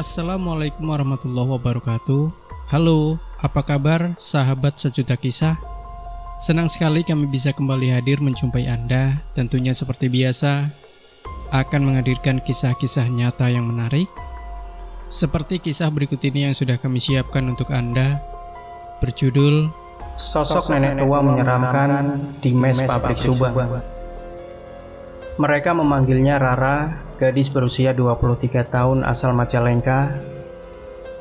Assalamualaikum warahmatullahi wabarakatuh. Halo, apa kabar sahabat sejuta kisah? Senang sekali kami bisa kembali hadir menjumpai Anda. Tentunya seperti biasa akan menghadirkan kisah-kisah nyata yang menarik, seperti kisah berikut ini yang sudah kami siapkan untuk Anda, berjudul Sosok nenek tua menyeramkan di mes pabrik Subang. Mereka memanggilnya Rara, gadis berusia 23 tahun asal Majalengka.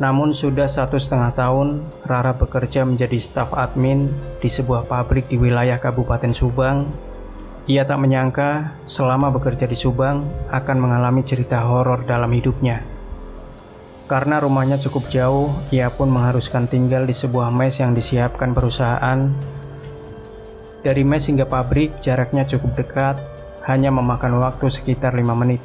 Namun sudah 1,5 tahun Rara bekerja menjadi staf admin di sebuah pabrik di wilayah Kabupaten Subang. Ia tak menyangka selama bekerja di Subang akan mengalami cerita horor dalam hidupnya. Karena rumahnya cukup jauh, ia pun mengharuskan tinggal di sebuah mes yang disiapkan perusahaan. Dari mes hingga pabrik jaraknya cukup dekat, hanya memakan waktu sekitar 5 menit.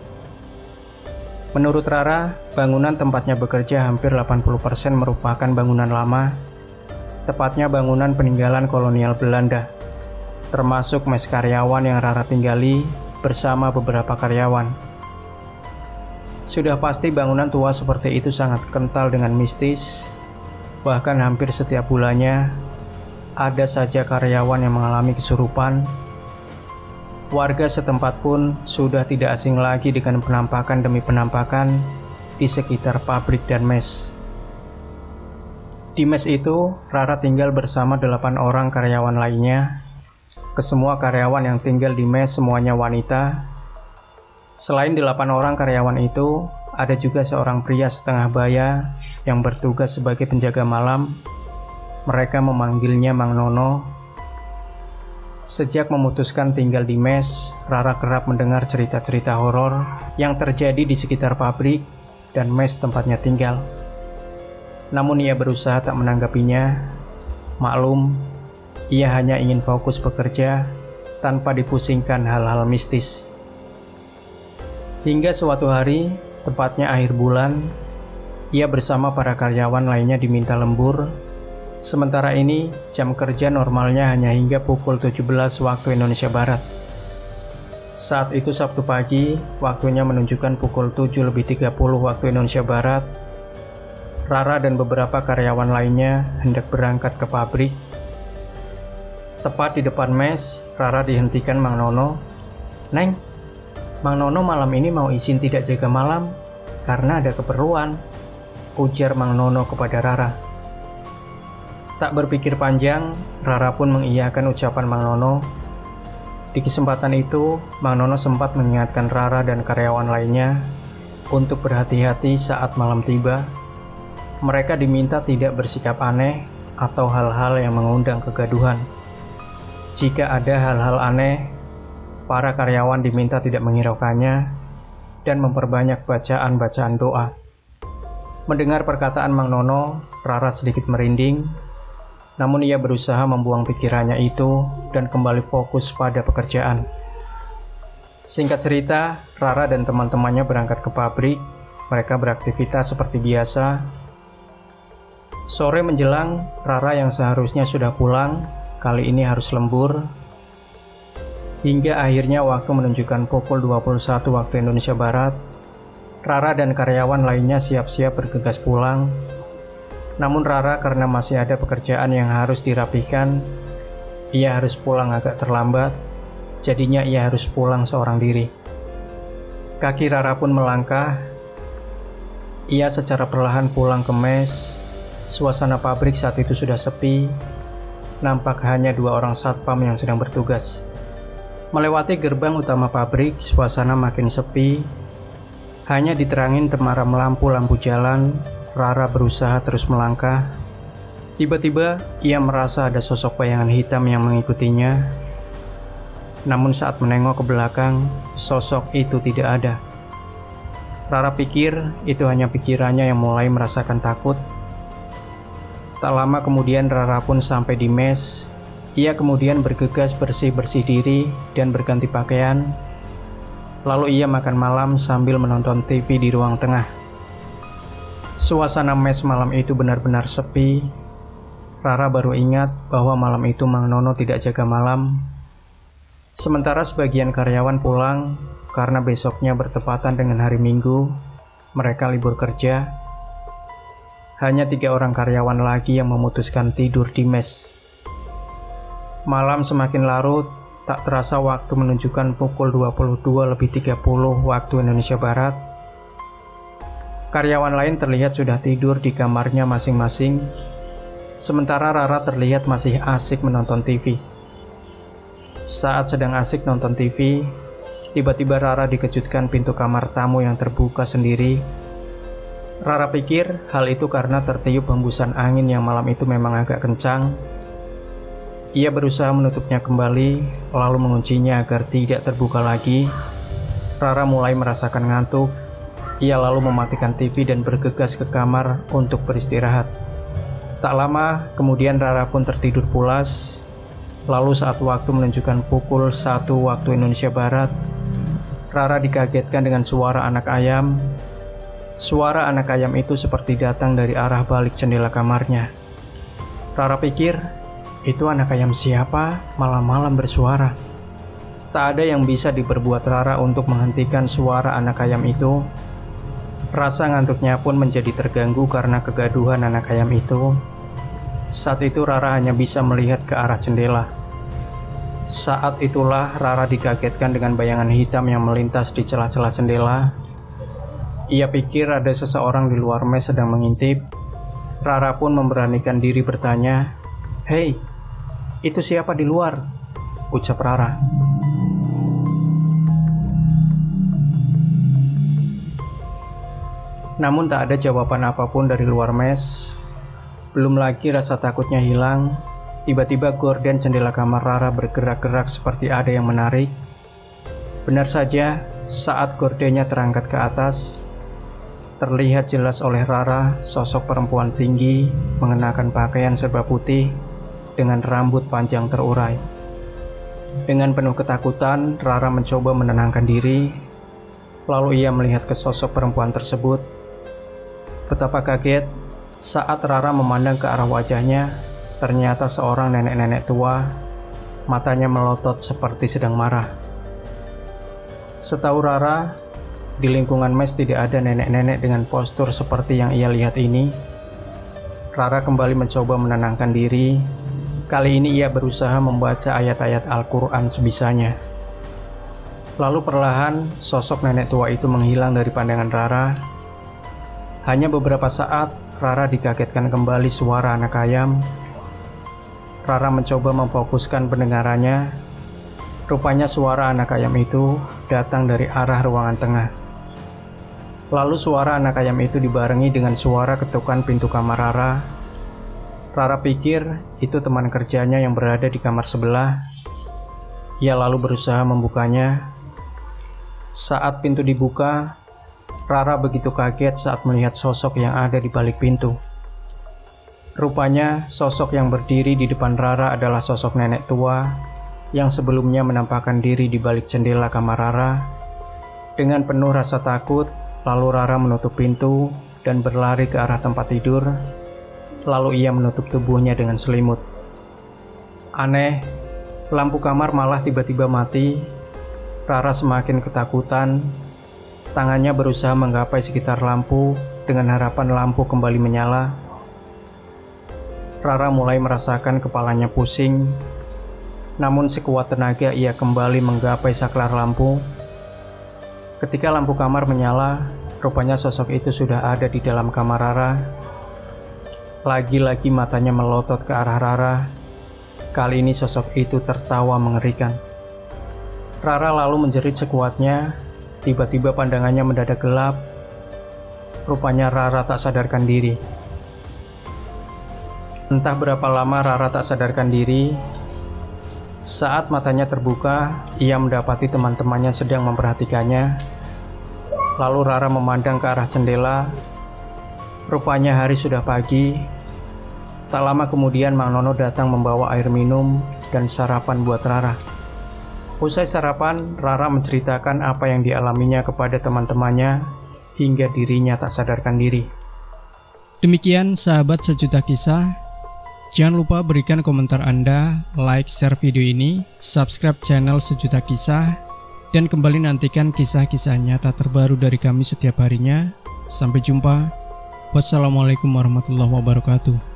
Menurut Rara, bangunan tempatnya bekerja hampir 80% merupakan bangunan lama, tepatnya bangunan peninggalan kolonial Belanda, termasuk mes karyawan yang Rara tinggali bersama beberapa karyawan. Sudah pasti bangunan tua seperti itu sangat kental dengan mistis, bahkan hampir setiap bulannya ada saja karyawan yang mengalami kesurupan. Warga setempat pun sudah tidak asing lagi dengan penampakan demi penampakan di sekitar pabrik dan mes. Di mes itu, Rara tinggal bersama 8 orang karyawan lainnya. Kesemua karyawan yang tinggal di mes semuanya wanita. Selain 8 orang karyawan itu, ada juga seorang pria setengah baya yang bertugas sebagai penjaga malam. Mereka memanggilnya Mang Nono. Sejak memutuskan tinggal di mes, Rara kerap mendengar cerita-cerita horor yang terjadi di sekitar pabrik dan mes tempatnya tinggal. Namun ia berusaha tak menanggapinya. Maklum, ia hanya ingin fokus bekerja tanpa dipusingkan hal-hal mistis. Hingga suatu hari, tepatnya akhir bulan, ia bersama para karyawan lainnya diminta lembur. Sementara ini, jam kerja normalnya hanya hingga pukul 17 waktu Indonesia Barat. Saat itu Sabtu pagi, waktunya menunjukkan pukul 7:30 waktu Indonesia Barat. Rara dan beberapa karyawan lainnya hendak berangkat ke pabrik. Tepat di depan mes, Rara dihentikan Mang Nono. "Neng, Mang Nono malam ini mau izin tidak jaga malam karena ada keperluan," ujar Mang Nono kepada Rara. Tak berpikir panjang, Rara pun mengiyakan ucapan Mang Nono. Di kesempatan itu, Mang Nono sempat mengingatkan Rara dan karyawan lainnya untuk berhati-hati saat malam tiba. Mereka diminta tidak bersikap aneh atau hal-hal yang mengundang kegaduhan. Jika ada hal-hal aneh, para karyawan diminta tidak menghiraukannya dan memperbanyak bacaan-bacaan doa. Mendengar perkataan Mang Nono, Rara sedikit merinding. Namun ia berusaha membuang pikirannya itu dan kembali fokus pada pekerjaan. Singkat cerita, Rara dan teman-temannya berangkat ke pabrik. Mereka beraktivitas seperti biasa. Sore menjelang, Rara yang seharusnya sudah pulang, kali ini harus lembur. Hingga akhirnya waktu menunjukkan pukul 21 waktu Indonesia Barat. Rara dan karyawan lainnya siap-siap bergegas pulang. Namun Rara karena masih ada pekerjaan yang harus dirapikan, ia harus pulang agak terlambat. Jadinya ia harus pulang seorang diri. Kaki Rara pun melangkah. Ia secara perlahan pulang ke mes. Suasana pabrik saat itu sudah sepi. Nampak hanya 2 orang satpam yang sedang bertugas. Melewati gerbang utama pabrik, suasana makin sepi. Hanya diterangin temaram lampu-lampu jalan. Rara berusaha terus melangkah. Tiba-tiba, ia merasa ada sosok bayangan hitam yang mengikutinya. Namun saat menengok ke belakang, sosok itu tidak ada. Rara pikir itu hanya pikirannya yang mulai merasakan takut. Tak lama kemudian Rara pun sampai di mes. Ia kemudian bergegas bersih-bersih diri dan berganti pakaian. Lalu ia makan malam sambil menonton TV di ruang tengah. Suasana mes malam itu benar-benar sepi. Rara baru ingat bahwa malam itu Mang Nono tidak jaga malam. Sementara sebagian karyawan pulang karena besoknya bertepatan dengan hari Minggu. Mereka libur kerja. hanya 3 orang karyawan lagi yang memutuskan tidur di mes. Malam semakin larut, tak terasa waktu menunjukkan pukul 22.30 waktu Indonesia Barat. Karyawan lain terlihat sudah tidur di kamarnya masing-masing, sementara Rara terlihat masih asik menonton TV. Saat sedang asik nonton TV, tiba-tiba Rara dikejutkan pintu kamar tamu yang terbuka sendiri. Rara pikir hal itu karena tertiup hembusan angin yang malam itu memang agak kencang. Ia berusaha menutupnya kembali, lalu menguncinya agar tidak terbuka lagi. Rara mulai merasakan ngantuk. Ia lalu mematikan TV dan bergegas ke kamar untuk beristirahat. Tak lama, kemudian Rara pun tertidur pulas. Lalu saat waktu menunjukkan pukul 1 waktu Indonesia Barat, Rara dikagetkan dengan suara anak ayam. Suara anak ayam itu seperti datang dari arah balik jendela kamarnya. Rara pikir, itu anak ayam siapa malam-malam bersuara? Tak ada yang bisa diperbuat Rara untuk menghentikan suara anak ayam itu. Rasa ngantuknya pun menjadi terganggu karena kegaduhan anak ayam itu. Saat itu Rara hanya bisa melihat ke arah jendela. Saat itulah Rara dikagetkan dengan bayangan hitam yang melintas di celah-celah jendela. Ia pikir ada seseorang di luar mes sedang mengintip. Rara pun memberanikan diri bertanya, "Hei, itu siapa di luar?" ucap Rara. Namun tak ada jawaban apapun dari luar mes. Belum lagi rasa takutnya hilang. Tiba-tiba gorden jendela kamar Rara bergerak-gerak seperti ada yang menarik. Benar saja, saat gordennya terangkat ke atas, terlihat jelas oleh Rara sosok perempuan tinggi mengenakan pakaian serba putih dengan rambut panjang terurai. Dengan penuh ketakutan, Rara mencoba menenangkan diri. Lalu ia melihat ke sosok perempuan tersebut. Betapa kaget saat Rara memandang ke arah wajahnya. Ternyata seorang nenek-nenek tua, matanya melotot seperti sedang marah. Setahu Rara, di lingkungan mes tidak ada nenek-nenek dengan postur seperti yang ia lihat ini. Rara kembali mencoba menenangkan diri. Kali ini ia berusaha membaca ayat-ayat Al-Quran sebisanya. Lalu perlahan, sosok nenek tua itu menghilang dari pandangan Rara. Hanya beberapa saat, Rara dikagetkan kembali suara anak ayam. Rara mencoba memfokuskan pendengarannya. Rupanya suara anak ayam itu datang dari arah ruangan tengah. Lalu suara anak ayam itu dibarengi dengan suara ketukan pintu kamar Rara. Rara pikir itu teman kerjanya yang berada di kamar sebelah. Ia lalu berusaha membukanya. Saat pintu dibuka, Rara begitu kaget saat melihat sosok yang ada di balik pintu. Rupanya sosok yang berdiri di depan Rara adalah sosok nenek tua yang sebelumnya menampakkan diri di balik jendela kamar Rara. Dengan penuh rasa takut, lalu Rara menutup pintu dan berlari ke arah tempat tidur. Lalu ia menutup tubuhnya dengan selimut. Aneh, lampu kamar malah tiba-tiba mati. Rara semakin ketakutan. Tangannya berusaha menggapai sekitar lampu dengan harapan lampu kembali menyala. Rara mulai merasakan kepalanya pusing. Namun sekuat tenaga ia kembali menggapai saklar lampu. Ketika lampu kamar menyala, rupanya sosok itu sudah ada di dalam kamar Rara. Lagi-lagi matanya melotot ke arah Rara. Kali ini sosok itu tertawa mengerikan. Rara lalu menjerit sekuatnya. Tiba-tiba pandangannya mendadak gelap. Rupanya Rara tak sadarkan diri. Entah berapa lama Rara tak sadarkan diri. Saat matanya terbuka, ia mendapati teman-temannya sedang memperhatikannya. Lalu Rara memandang ke arah jendela. Rupanya hari sudah pagi. Tak lama kemudian Mang Nono datang membawa air minum dan sarapan buat Rara. Usai sarapan, Rara menceritakan apa yang dialaminya kepada teman-temannya hingga dirinya tak sadarkan diri. Demikian sahabat sejuta kisah. Jangan lupa berikan komentar Anda, like, share video ini, subscribe channel Sejuta Kisah, dan kembali nantikan kisah-kisah nyata terbaru dari kami setiap harinya. Sampai jumpa. Wassalamualaikum warahmatullahi wabarakatuh.